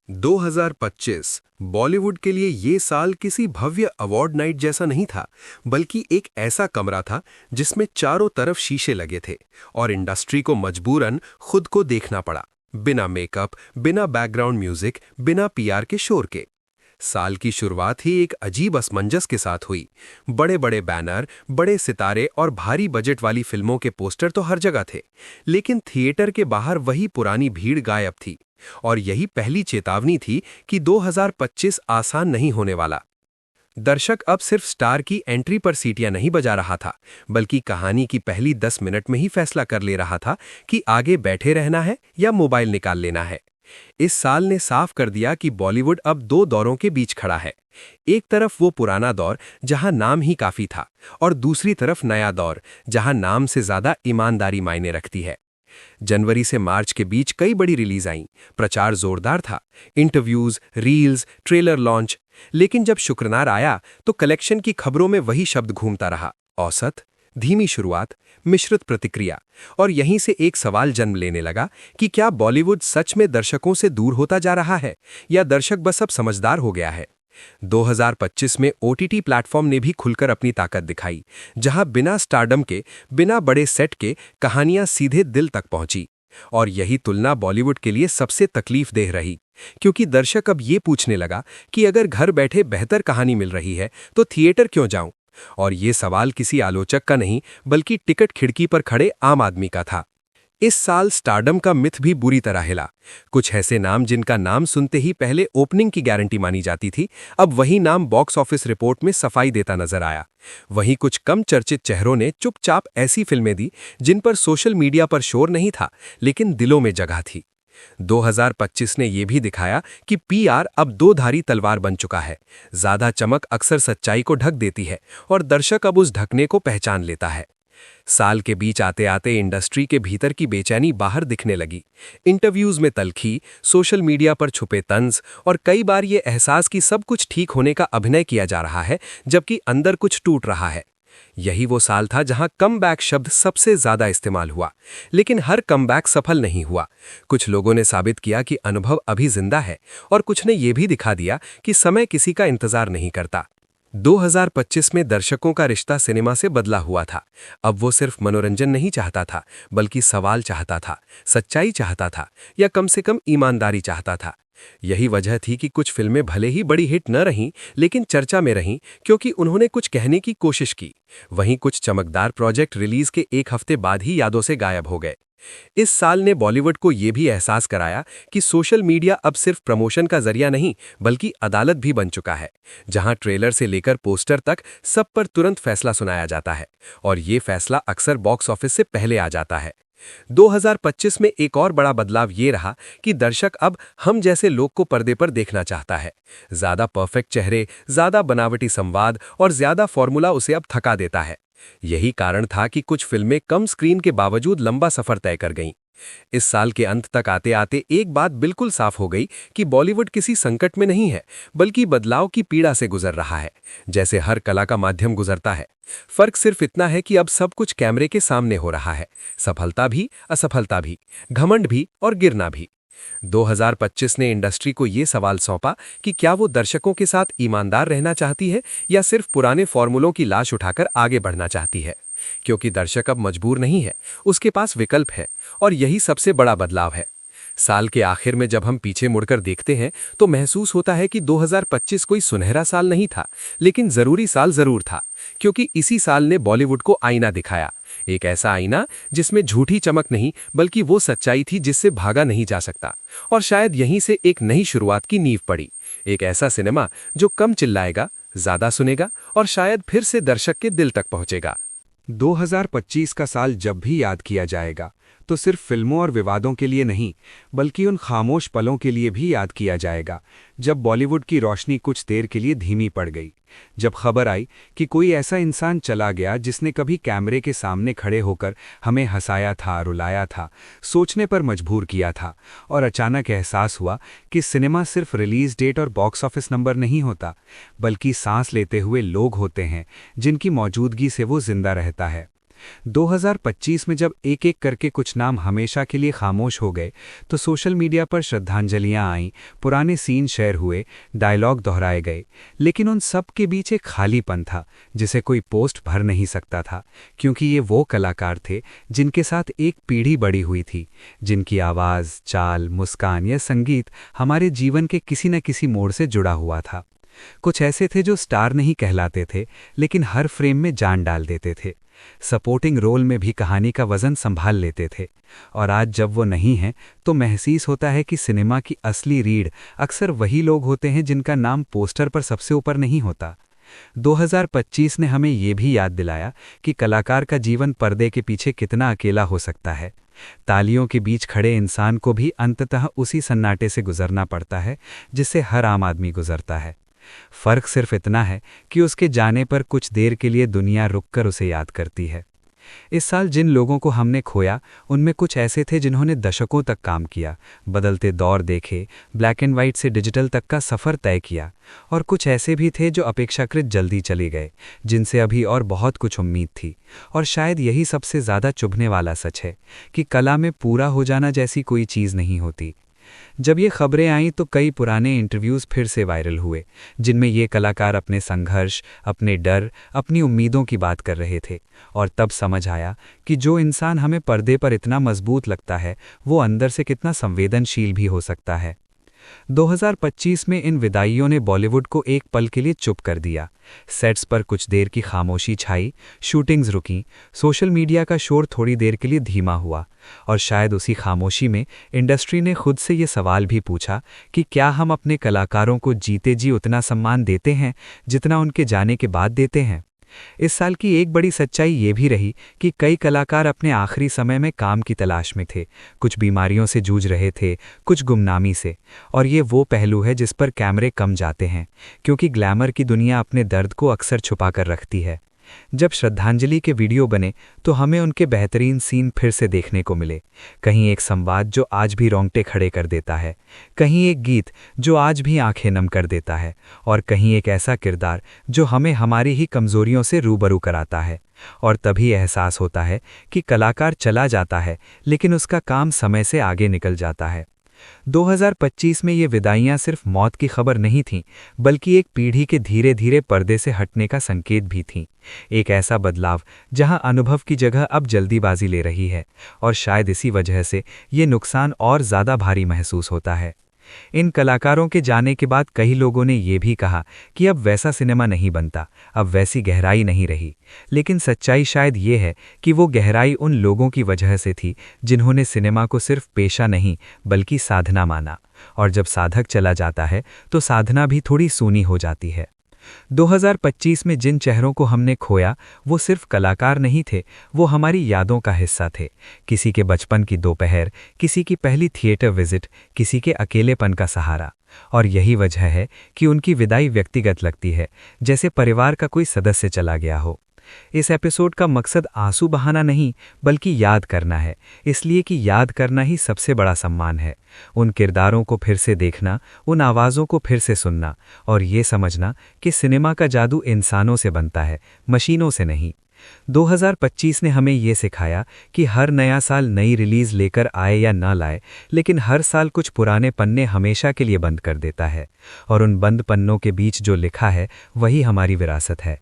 2025 बॉलीवुड के लिए ये साल किसी भव्य अवार्ड नाइट जैसा नहीं था, बल्कि एक ऐसा कमरा था जिसमें चारों तरफ शीशे लगे थे और इंडस्ट्री को मजबूरन खुद को देखना पड़ा, बिना मेकअप, बिना बैकग्राउंड म्यूजिक, बिना पीआर के शोर के। साल की शुरुआत ही एक अजीब असमंजस के साथ हुई। बड़े बड़े बैनर, बड़े सितारे और भारी बजट वाली फिल्मों के पोस्टर तो हर जगह थे, लेकिन थिएटर के बाहर वही पुरानी भीड़ गायब थी। और यही पहली चेतावनी थी कि 2025 आसान नहीं होने वाला। दर्शक अब सिर्फ स्टार की एंट्री पर सीटियां नहीं बजा रहा था, बल्कि कहानी की पहली 10 मिनट में ही फैसला कर ले रहा था कि आगे बैठे रहना है या मोबाइल निकाल लेना है। इस साल ने साफ कर दिया कि बॉलीवुड अब दो दौरों के बीच खड़ा है। एक तरफ वो पुराना दौर जहां नाम ही काफी था, और दूसरी तरफ नया दौर जहां नाम से ज्यादा ईमानदारी मायने रखती है। जनवरी से मार्च के बीच कई बड़ी रिलीज आईं, प्रचार जोरदार था, इंटरव्यूज, रील्स, ट्रेलर लॉन्च। लेकिन जब शुक्रनार आया तो कलेक्शन की खबरों में वही शब्द घूमता रहा: औसत, धीमी शुरुआत, मिश्रित प्रतिक्रिया। और यहीं से एक सवाल जन्म लेने लगा कि क्या बॉलीवुड सच में दर्शकों से दूर होता जा रहा है, या दर्शक बस अब समझदार हो गया है। 2025 में ओटीटी प्लेटफॉर्म ने भी खुलकर अपनी ताकत दिखाई, जहां बिना स्टारडम के, बिना बड़े सेट के कहानियां सीधे दिल तक पहुंची। और यही तुलना बॉलीवुड के लिए सबसे तकलीफदेह रही, क्योंकि दर्शक अब ये पूछने लगा कि अगर घर बैठे बेहतर कहानी मिल रही है तो थिएटर क्यों जाऊं। और ये सवाल किसी आलोचक का नहीं, बल्कि टिकट खिड़की पर खड़े आम आदमी का था। इस साल स्टारडम का मिथ भी बुरी तरह हिला। कुछ ऐसे नाम जिनका नाम सुनते ही पहले ओपनिंग की गारंटी मानी जाती थी, अब वही नाम बॉक्स ऑफिस रिपोर्ट में सफाई देता नजर आया। वहीं कुछ कम चर्चित चेहरों ने चुपचाप ऐसी फिल्में दी जिन पर सोशल मीडिया पर शोर नहीं था, लेकिन दिलों में जगह थी। 2025 ने यह भी दिखाया कि पीआर अब दो धारी तलवार बन चुका है। ज्यादा चमक अक्सर सच्चाई को ढक देती है, और दर्शक अब उस ढकने को पहचान लेता है। साल के बीच आते आते इंडस्ट्री के भीतर की बेचैनी बाहर दिखने लगी। इंटरव्यूज में तल्खी, सोशल मीडिया पर छुपे तंज, और कई बार ये एहसास कि सब कुछ ठीक होने का अभिनय किया जा रहा है, जबकि अंदर कुछ टूट रहा है। यही वो साल था जहां कमबैक शब्द सबसे ज्यादा इस्तेमाल हुआ, लेकिन हर कमबैक सफल नहीं हुआ। कुछ लोगों ने साबित किया कि अनुभव अभी जिंदा है, और कुछ ने यह भी दिखा दिया कि समय किसी का इंतजार नहीं करता। 2025 में दर्शकों का रिश्ता सिनेमा से बदला हुआ था। अब वो सिर्फ मनोरंजन नहीं चाहता था, बल्कि सवाल चाहता था, सच्चाई चाहता था, या कम से कम ईमानदारी चाहता था। यही वजह थी कि कुछ फिल्में भले ही बड़ी हिट न रहीं, लेकिन चर्चा में रहीं क्योंकि उन्होंने कुछ कहने की कोशिश की। वहीं कुछ चमकदार प्रोजेक्ट रिलीज के एक हफ्ते बाद ही यादों से गायब हो गए। इस साल ने बॉलीवुड को यह भी एहसास कराया कि सोशल मीडिया अब सिर्फ प्रमोशन का जरिया नहीं, बल्कि अदालत भी बन चुका है, जहां ट्रेलर से लेकर पोस्टर तक सब पर तुरंत फैसला सुनाया जाता है, और ये फैसला अक्सर बॉक्स ऑफिस से पहले आ जाता है। 2025 में एक और बड़ा बदलाव ये रहा कि दर्शक अब हम जैसे लोग को पर्दे पर देखना चाहता है। ज्यादा परफेक्ट चेहरे, ज्यादा बनावटी संवाद और ज्यादा फॉर्मूला उसे अब थका देता है। यही कारण था कि कुछ फिल्में कम स्क्रीन के बावजूद लंबा सफर तय कर गईं। इस साल के अंत तक आते आते एक बात बिल्कुल साफ हो गई कि बॉलीवुड किसी संकट में नहीं है, बल्कि बदलाव की पीड़ा से गुजर रहा है, जैसे हर कला का माध्यम गुजरता है। फर्क सिर्फ इतना है कि अब सब कुछ कैमरे के सामने हो रहा है, सफलता भी, असफलता भी, घमंड भी और गिरना भी। 2025 ने इंडस्ट्री को ये सवाल सौंपा कि क्या वो दर्शकों के साथ ईमानदार रहना चाहती है, या सिर्फ पुराने फॉर्मूलों की लाश उठाकर आगे बढ़ना चाहती है। क्योंकि दर्शक अब मजबूर नहीं है, उसके पास विकल्प है, और यही सबसे बड़ा बदलाव है। साल के आखिर में जब हम पीछे मुड़कर देखते हैं तो महसूस होता है कि 2025 कोई सुनहरा साल नहीं था, लेकिन जरूरी साल जरूर था, क्योंकि इसी साल ने बॉलीवुड को आईना दिखाया। एक ऐसा आईना जिसमें झूठी चमक नहीं, बल्कि वो सच्चाई थी जिससे भागा नहीं जा सकता। और शायद यहीं से एक नई शुरुआत की नींव पड़ी। एक ऐसा सिनेमा जो कम चिल्लाएगा, ज्यादा सुनेगा, और शायद फिर से दर्शक के दिल तक पहुंचेगा। 2025 का साल जब भी याद किया जाएगा तो सिर्फ फिल्मों और विवादों के लिए नहीं, बल्कि उन खामोश पलों के लिए भी याद किया जाएगा जब बॉलीवुड की रोशनी कुछ देर के लिए धीमी पड़ गई। जब खबर आई कि कोई ऐसा इंसान चला गया जिसने कभी कैमरे के सामने खड़े होकर हमें हंसाया था, रुलाया था, सोचने पर मजबूर किया था, और अचानक एहसास हुआ कि सिनेमा सिर्फ रिलीज डेट और बॉक्स ऑफिस नंबर नहीं होता, बल्कि सांस लेते हुए लोग होते हैं जिनकी मौजूदगी से वो जिंदा रहता है। 2025 में जब एक एक करके कुछ नाम हमेशा के लिए खामोश हो गए तो सोशल मीडिया पर श्रद्धांजलियां आईं, पुराने सीन शेयर हुए, डायलॉग दोहराए गए, लेकिन उन सब के बीच एक खालीपन था जिसे कोई पोस्ट भर नहीं सकता था, क्योंकि ये वो कलाकार थे जिनके साथ एक पीढ़ी बड़ी हुई थी, जिनकी आवाज़, चाल, मुस्कान या संगीत हमारे जीवन के किसी न किसी मोड़ से जुड़ा हुआ था। कुछ ऐसे थे जो स्टार नहीं कहलाते थे, लेकिन हर फ्रेम में जान डाल देते थे, सपोर्टिंग रोल में भी कहानी का वजन संभाल लेते थे। और आज जब वो नहीं हैं तो महसूस होता है कि सिनेमा की असली रीढ़ अक्सर वही लोग होते हैं जिनका नाम पोस्टर पर सबसे ऊपर नहीं होता। 2025 ने हमें ये भी याद दिलाया कि कलाकार का जीवन पर्दे के पीछे कितना अकेला हो सकता है। तालियों के बीच खड़े इंसान को भी अंततः उसी सन्नाटे से गुजरना पड़ता है जिससे हर आम आदमी गुजरता है। फर्क सिर्फ इतना है कि उसके जाने पर कुछ देर के लिए दुनिया रुककर उसे याद करती है। इस साल जिन लोगों को हमने खोया उनमें कुछ ऐसे थे जिन्होंने दशकों तक काम किया, बदलते दौर देखे, ब्लैक एंड वाइट से डिजिटल तक का सफ़र तय किया, और कुछ ऐसे भी थे जो अपेक्षाकृत जल्दी चले गए, जिनसे अभी और बहुत कुछ उम्मीद थी। और शायद यही सबसे ज़्यादा चुभने वाला सच है कि कला में पूरा हो जाना जैसी कोई चीज़ नहीं होती। जब ये खबरें आईं तो कई पुराने इंटरव्यूज़ फिर से वायरल हुए, जिनमें ये कलाकार अपने संघर्ष, अपने डर, अपनी उम्मीदों की बात कर रहे थे। और तब समझ आया कि जो इंसान हमें पर्दे पर इतना मजबूत लगता है वो अंदर से कितना संवेदनशील भी हो सकता है। 2025 में इन विदाइयों ने बॉलीवुड को एक पल के लिए चुप कर दिया। सेट्स पर कुछ देर की खामोशी छाई, शूटिंग्स रुकीं, सोशल मीडिया का शोर थोड़ी देर के लिए धीमा हुआ, और शायद उसी खामोशी में इंडस्ट्री ने खुद से ये सवाल भी पूछा कि क्या हम अपने कलाकारों को जीते जी उतना सम्मान देते हैं जितना उनके जाने के बाद देते हैं। इस साल की एक बड़ी सच्चाई ये भी रही कि कई कलाकार अपने आखिरी समय में काम की तलाश में थे, कुछ बीमारियों से जूझ रहे थे, कुछ गुमनामी से। और ये वो पहलू है जिस पर कैमरे कम जाते हैं, क्योंकि ग्लैमर की दुनिया अपने दर्द को अक्सर छुपा कर रखती है। जब श्रद्धांजलि के वीडियो बने तो हमें उनके बेहतरीन सीन फिर से देखने को मिले। कहीं एक संवाद जो आज भी रोंगटे खड़े कर देता है, कहीं एक गीत जो आज भी आंखें नम कर देता है, और कहीं एक ऐसा किरदार जो हमें हमारी ही कमजोरियों से रूबरू कराता है। और तभी एहसास होता है कि कलाकार चला जाता है लेकिन उसका काम समय से आगे निकल जाता है। 2025 में ये विदाइयां सिर्फ मौत की खबर नहीं थीं, बल्कि एक पीढ़ी के धीरे धीरे पर्दे से हटने का संकेत भी थीं। एक ऐसा बदलाव जहां अनुभव की जगह अब जल्दीबाजी ले रही है, और शायद इसी वजह से ये नुकसान और ज़्यादा भारी महसूस होता है। इन कलाकारों के जाने के बाद कई लोगों ने ये भी कहा कि अब वैसा सिनेमा नहीं बनता, अब वैसी गहराई नहीं रही। लेकिन सच्चाई शायद ये है कि वो गहराई उन लोगों की वजह से थी जिन्होंने सिनेमा को सिर्फ पेशा नहीं बल्कि साधना माना। और जब साधक चला जाता है तो साधना भी थोड़ी सूनी हो जाती है। 2025 में जिन चेहरों को हमने खोया वो सिर्फ कलाकार नहीं थे, वो हमारी यादों का हिस्सा थे। किसी के बचपन की दोपहर, किसी की पहली थिएटर विजिट, किसी के अकेलेपन का सहारा। और यही वजह है कि उनकी विदाई व्यक्तिगत लगती है, जैसे परिवार का कोई सदस्य चला गया हो। इस एपिसोड का मकसद आंसू बहाना नहीं बल्कि याद करना है, इसलिए कि याद करना ही सबसे बड़ा सम्मान है। उन किरदारों को फिर से देखना, उन आवाज़ों को फिर से सुनना, और ये समझना कि सिनेमा का जादू इंसानों से बनता है, मशीनों से नहीं। 2025 ने हमें ये सिखाया कि हर नया साल नई रिलीज लेकर आए या ना लाए, लेकिन हर साल कुछ पुराने पन्ने हमेशा के लिए बंद कर देता है, और उन बंद पन्नों के बीच जो लिखा है वही हमारी विरासत है।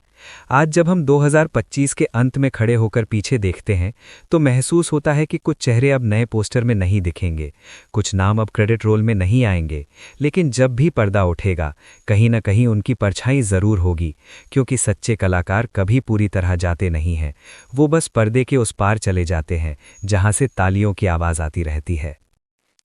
आज जब हम 2025 के अंत में खड़े होकर पीछे देखते हैं तो महसूस होता है कि कुछ चेहरे अब नए पोस्टर में नहीं दिखेंगे, कुछ नाम अब क्रेडिट रोल में नहीं आएंगे, लेकिन जब भी पर्दा उठेगा कहीं न कहीं उनकी परछाई ज़रूर होगी, क्योंकि सच्चे कलाकार कभी पूरी तरह जाते नहीं हैं, वो बस पर्दे के उस पार चले जाते हैं जहां से तालियों की आवाज़ आती रहती है।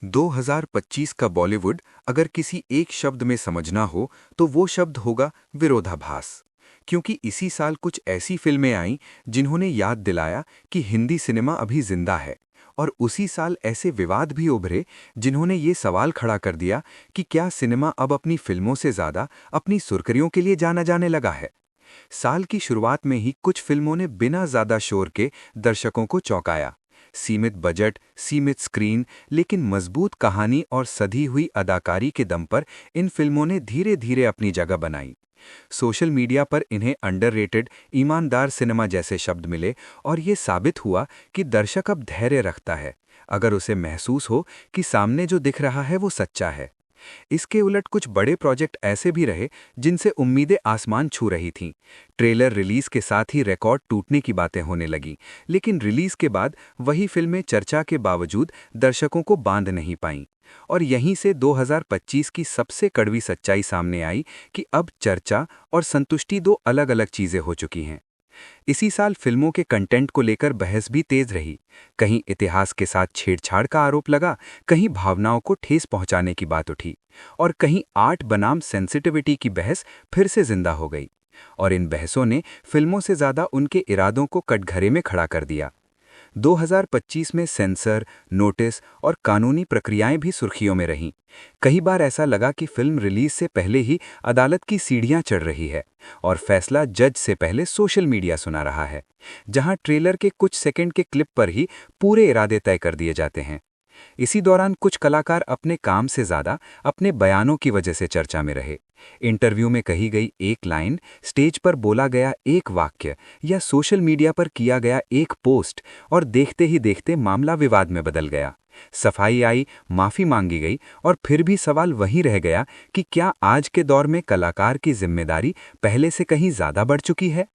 2025 का बॉलीवुड अगर किसी एक शब्द में समझना हो तो वो शब्द होगा विरोधाभास, क्योंकि इसी साल कुछ ऐसी फिल्में आईं जिन्होंने याद दिलाया कि हिंदी सिनेमा अभी जिंदा है, और उसी साल ऐसे विवाद भी उभरे जिन्होंने ये सवाल खड़ा कर दिया कि क्या सिनेमा अब अपनी फिल्मों से ज़्यादा अपनी सुर्खियों के लिए जाना जाने लगा है। साल की शुरुआत में ही कुछ फिल्मों ने बिना ज़्यादा शोर के दर्शकों को चौंकाया। सीमित बजट, सीमित स्क्रीन, लेकिन मजबूत कहानी और सधी हुई अदाकारी के दम पर इन फिल्मों ने धीरे धीरे अपनी जगह बनाई। सोशल मीडिया पर इन्हें अंडररेटेड, ईमानदार सिनेमा जैसे शब्द मिले और ये साबित हुआ कि दर्शक अब धैर्य रखता है, अगर उसे महसूस हो कि सामने जो दिख रहा है वो सच्चा है। इसके उलट कुछ बड़े प्रोजेक्ट ऐसे भी रहे जिनसे उम्मीदें आसमान छू रही थीं। ट्रेलर रिलीज के साथ ही रिकॉर्ड टूटने की बातें होने लगीं, लेकिन रिलीज के बाद वही फिल्में चर्चा के बावजूद दर्शकों को बांध नहीं पाईं। और यहीं से 2025 की सबसे कड़वी सच्चाई सामने आई कि अब चर्चा और संतुष्टि दो अलग-अलग चीजें हो चुकी हैं। इसी साल फिल्मों के कंटेंट को लेकर बहस भी तेज रही। कहीं इतिहास के साथ छेड़छाड़ का आरोप लगा, कहीं भावनाओं को ठेस पहुंचाने की बात उठी, और कहीं आर्ट बनाम सेंसिटिविटी की बहस फिर से जिंदा हो गई। और इन बहसों ने फिल्मों से ज्यादा उनके इरादों को कटघरे में खड़ा कर दिया। 2025 में सेंसर, नोटिस और कानूनी प्रक्रियाएं भी सुर्खियों में रहीं। कई बार ऐसा लगा कि फिल्म रिलीज से पहले ही अदालत की सीढ़ियां चढ़ रही है और फैसला जज से पहले सोशल मीडिया सुना रहा है, जहां ट्रेलर के कुछ सेकंड के क्लिप पर ही पूरे इरादे तय कर दिए जाते हैं। इसी दौरान कुछ कलाकार अपने काम से ज्यादा अपने बयानों की वजह से चर्चा में रहे। इंटरव्यू में कही गई एक लाइन, स्टेज पर बोला गया एक वाक्य या सोशल मीडिया पर किया गया एक पोस्ट, और देखते ही देखते मामला विवाद में बदल गया। सफाई आई, माफी मांगी गई, और फिर भी सवाल वहीं रह गया कि क्या आज के दौर में कलाकार की जिम्मेदारी पहले से कहीं ज्यादा बढ़ चुकी है।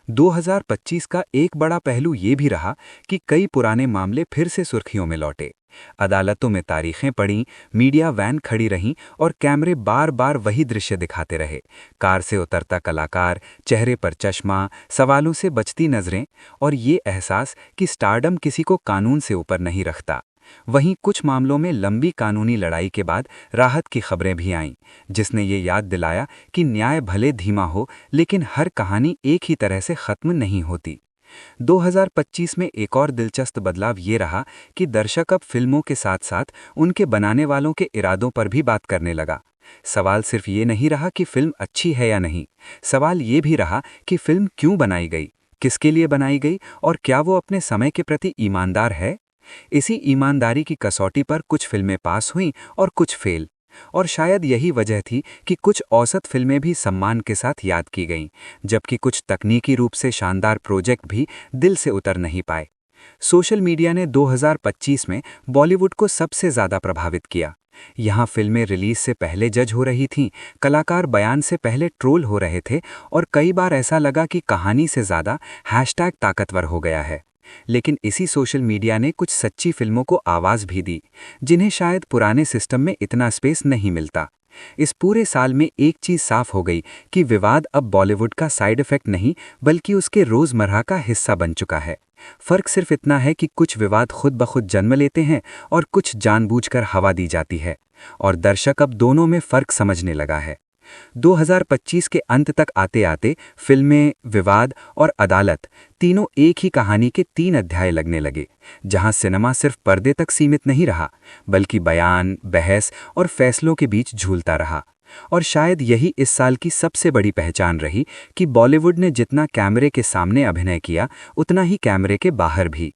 2025 का एक बड़ा पहलू ये भी रहा कि कई पुराने मामले फिर से सुर्खियों में लौटे। अदालतों में तारीखें पड़ीं, मीडिया वैन खड़ी रहीं और कैमरे बार बार वही दृश्य दिखाते रहे। कार से उतरता कलाकार, चेहरे पर चश्मा, सवालों से बचती नजरें, और ये एहसास कि स्टारडम किसी को कानून से ऊपर नहीं रखता। वहीं कुछ मामलों में लंबी कानूनी लड़ाई के बाद राहत की खबरें भी आईं, जिसने ये याद दिलाया कि न्याय भले धीमा हो, लेकिन हर कहानी एक ही तरह से खत्म नहीं होती। 2025 में एक और दिलचस्प बदलाव ये रहा कि दर्शक अब फिल्मों के साथ साथ उनके बनाने वालों के इरादों पर भी बात करने लगा। सवाल सिर्फ ये नहीं रहा कि फिल्म अच्छी है या नहीं, सवाल ये भी रहा कि फिल्म क्यों बनाई गई, किसके लिए बनाई गई, और क्या वो अपने समय के प्रति ईमानदार है। इसी ईमानदारी की कसौटी पर कुछ फिल्में पास हुईं और कुछ फेल। और शायद यही वजह थी कि कुछ औसत फिल्में भी सम्मान के साथ याद की गईं, जबकि कुछ तकनीकी रूप से शानदार प्रोजेक्ट भी दिल से उतर नहीं पाए। सोशल मीडिया ने 2025 में बॉलीवुड को सबसे ज्यादा प्रभावित किया। यहाँ फिल्में रिलीज से पहले जज हो रही थीं, कलाकार बयान से पहले ट्रोल हो रहे थे, और कई बार ऐसा लगा कि कहानी से ज्यादा हैशटैग ताकतवर हो गया है। लेकिन इसी सोशल मीडिया ने कुछ सच्ची फिल्मों को आवाज भी दी, जिन्हें शायद पुराने सिस्टम में इतना स्पेस नहीं मिलता। इस पूरे साल में एक चीज साफ हो गई कि विवाद अब बॉलीवुड का साइड इफेक्ट नहीं, बल्कि उसके रोजमर्रा का हिस्सा बन चुका है। फर्क सिर्फ इतना है कि कुछ विवाद खुद ब खुद जन्म लेते हैं और कुछ जानबूझकर हवा दी जाती है, और दर्शक अब दोनों में फर्क समझने लगा है। 2025 के अंत तक आते आते फिल्में, विवाद और अदालत तीनों एक ही कहानी के 3 अध्याय लगने लगे, जहां सिनेमा सिर्फ पर्दे तक सीमित नहीं रहा, बल्कि बयान, बहस और फैसलों के बीच झूलता रहा। और शायद यही इस साल की सबसे बड़ी पहचान रही कि बॉलीवुड ने जितना कैमरे के सामने अभिनय किया, उतना ही कैमरे के बाहर भी।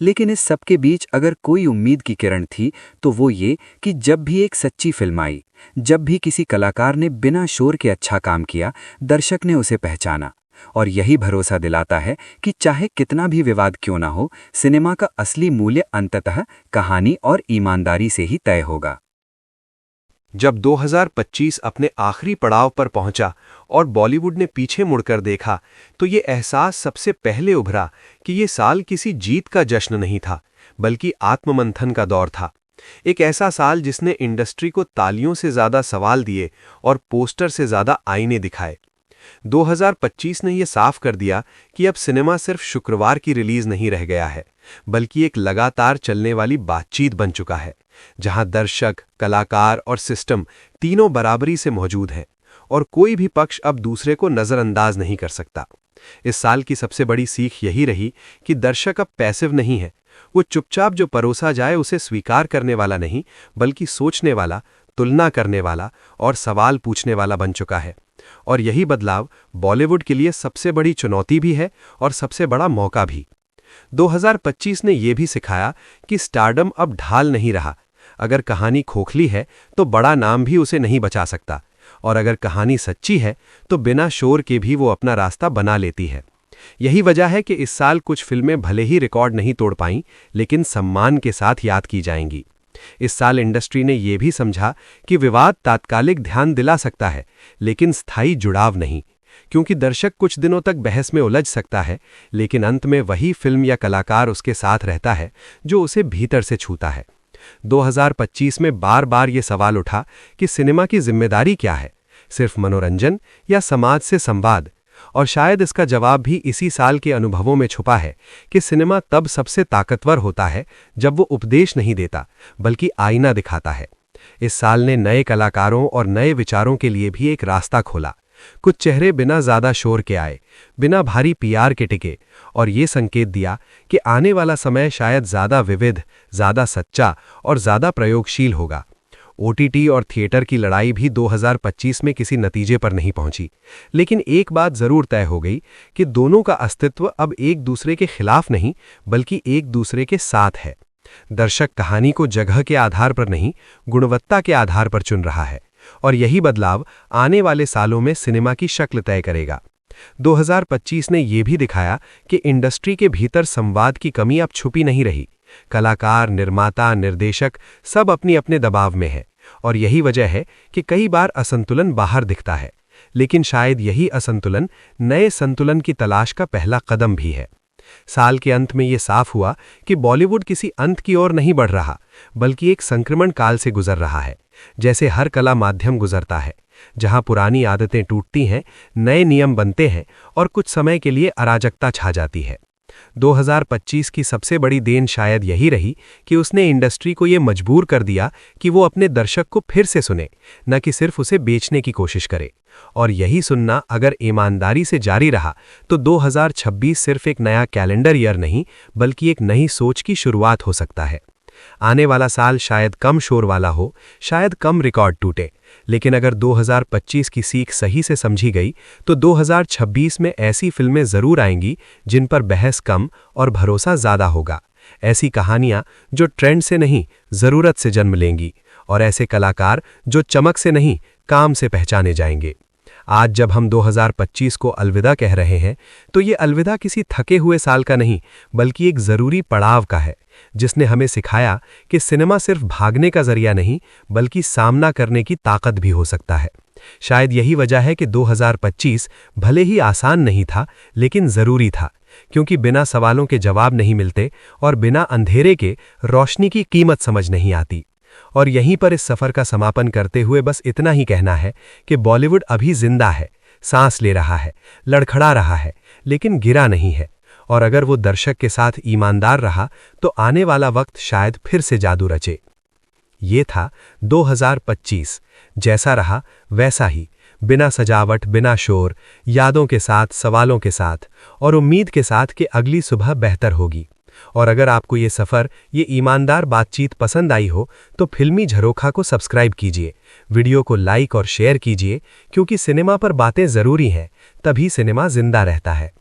लेकिन इस सब के बीच अगर कोई उम्मीद की किरण थी, तो वो ये कि जब भी एक सच्ची फिल्म आई, जब भी किसी कलाकार ने बिना शोर के अच्छा काम किया, दर्शक ने उसे पहचाना। और यही भरोसा दिलाता है कि चाहे कितना भी विवाद क्यों ना हो, सिनेमा का असली मूल्य अंततः कहानी और ईमानदारी से ही तय होगा। जब 2025 अपने आखिरी पड़ाव पर पहुंचा और बॉलीवुड ने पीछे मुड़कर देखा, तो ये एहसास सबसे पहले उभरा कि ये साल किसी जीत का जश्न नहीं था, बल्कि आत्ममंथन का दौर था। एक ऐसा साल जिसने इंडस्ट्री को तालियों से ज्यादा सवाल दिए और पोस्टर से ज्यादा आईने दिखाए। 2025 ने यह साफ कर दिया कि अब सिनेमा सिर्फ शुक्रवार की रिलीज नहीं रह गया है, बल्कि एक लगातार चलने वाली बातचीत बन चुका है, जहां दर्शक, कलाकार और सिस्टम तीनों बराबरी से मौजूद हैं, और कोई भी पक्ष अब दूसरे को नजरअंदाज नहीं कर सकता। इस साल की सबसे बड़ी सीख यही रही कि दर्शक अब पैसिव नहीं है। वो चुपचाप जो परोसा जाए उसे स्वीकार करने वाला नहीं, बल्कि सोचने वाला, तुलना करने वाला और सवाल पूछने वाला बन चुका है। और यही बदलाव बॉलीवुड के लिए सबसे बड़ी चुनौती भी है और सबसे बड़ा मौका भी। 2025 ने यह भी सिखाया कि स्टारडम अब ढाल नहीं रहा। अगर कहानी खोखली है तो बड़ा नाम भी उसे नहीं बचा सकता, और अगर कहानी सच्ची है तो बिना शोर के भी वो अपना रास्ता बना लेती है। यही वजह है कि इस साल कुछ फिल्में भले ही रिकॉर्ड नहीं तोड़ पाईं, लेकिन सम्मान के साथ याद की जाएंगी। इस साल इंडस्ट्री ने यह भी समझा कि विवाद तात्कालिक ध्यान दिला सकता है, लेकिन स्थायी जुड़ाव नहीं, क्योंकि दर्शक कुछ दिनों तक बहस में उलझ सकता है, लेकिन अंत में वही फिल्म या कलाकार उसके साथ रहता है जो उसे भीतर से छूता है। 2025 में बार बार ये सवाल उठा कि सिनेमा की जिम्मेदारी क्या है, सिर्फ मनोरंजन या समाज से संवाद? और शायद इसका जवाब भी इसी साल के अनुभवों में छुपा है कि सिनेमा तब सबसे ताकतवर होता है जब वो उपदेश नहीं देता, बल्कि आईना दिखाता है। इस साल ने नए कलाकारों और नए विचारों के लिए भी एक रास्ता खोला। कुछ चेहरे बिना ज्यादा शोर के आए, बिना भारी पीआर के टिके, और ये संकेत दिया कि आने वाला समय शायद ज्यादा विविध, ज्यादा सच्चा और ज्यादा प्रयोगशील होगा। ओटीटी और थिएटर की लड़ाई भी 2025 में किसी नतीजे पर नहीं पहुंची, लेकिन एक बात जरूर तय हो गई कि दोनों का अस्तित्व अब एक दूसरे के खिलाफ नहीं, बल्कि एक दूसरे के साथ है। दर्शक कहानी को जगह के आधार पर नहीं, गुणवत्ता के आधार पर चुन रहा है, और यही बदलाव आने वाले सालों में सिनेमा की शक्ल तय करेगा। 2025 ने यह भी दिखाया कि इंडस्ट्री के भीतर संवाद की कमी अब छुपी नहीं रही। कलाकार, निर्माता, निर्देशक सब अपनी अपने दबाव में हैं, और यही वजह है कि कई बार असंतुलन बाहर दिखता है, लेकिन शायद यही असंतुलन नए संतुलन की तलाश का पहला कदम भी है। साल के अंत में यह साफ हुआ कि बॉलीवुड किसी अंत की ओर नहीं बढ़ रहा, बल्कि एक संक्रमण काल से गुजर रहा है, जैसे हर कला माध्यम गुजरता है, जहां पुरानी आदतें टूटती हैं, नए नियम बनते हैं और कुछ समय के लिए अराजकता छा जाती है। 2025 की सबसे बड़ी देन शायद यही रही कि उसने इंडस्ट्री को यह मजबूर कर दिया कि वो अपने दर्शक को फिर से सुने, न कि सिर्फ उसे बेचने की कोशिश करे। और यही सुनना अगर ईमानदारी से जारी रहा तो 2026 सिर्फ एक नया कैलेंडर ईयर नहीं, बल्कि एक नई सोच की शुरुआत हो सकता है। आने वाला साल शायद कम शोर वाला हो, शायद कम रिकॉर्ड टूटे, लेकिन अगर 2025 की सीख सही से समझी गई तो 2026 में ऐसी फिल्में जरूर आएंगी जिन पर बहस कम और भरोसा ज्यादा होगा। ऐसी कहानियां जो ट्रेंड से नहीं, जरूरत से जन्म लेंगी, और ऐसे कलाकार जो चमक से नहीं, काम से पहचाने जाएंगे। आज जब हम 2025 को अलविदा कह रहे हैं, तो ये अलविदा किसी थके हुए साल का नहीं, बल्कि एक जरूरी पड़ाव का है, जिसने हमें सिखाया कि सिनेमा सिर्फ भागने का जरिया नहीं, बल्कि सामना करने की ताकत भी हो सकता है। शायद यही वजह है कि 2025 भले ही आसान नहीं था, लेकिन जरूरी था, क्योंकि बिना सवालों के जवाब नहीं मिलते और बिना अंधेरे के रोशनी की कीमत समझ नहीं आती। और यहीं पर इस सफर का समापन करते हुए बस इतना ही कहना है कि बॉलीवुड अभी जिंदा है, सांस ले रहा है, लड़खड़ा रहा है, लेकिन गिरा नहीं है। और अगर वो दर्शक के साथ ईमानदार रहा तो आने वाला वक्त शायद फिर से जादू रचे। ये था 2025, जैसा रहा वैसा ही, बिना सजावट, बिना शोर, यादों के साथ, सवालों के साथ, और उम्मीद के साथ कि अगली सुबह बेहतर होगी। और अगर आपको ये सफ़र, ये ईमानदार बातचीत पसंद आई हो तो फिल्मी झरोखा को सब्सक्राइब कीजिए, वीडियो को लाइक और शेयर कीजिए, क्योंकि सिनेमा पर बातें ज़रूरी हैं, तभी सिनेमा जिंदा रहता है।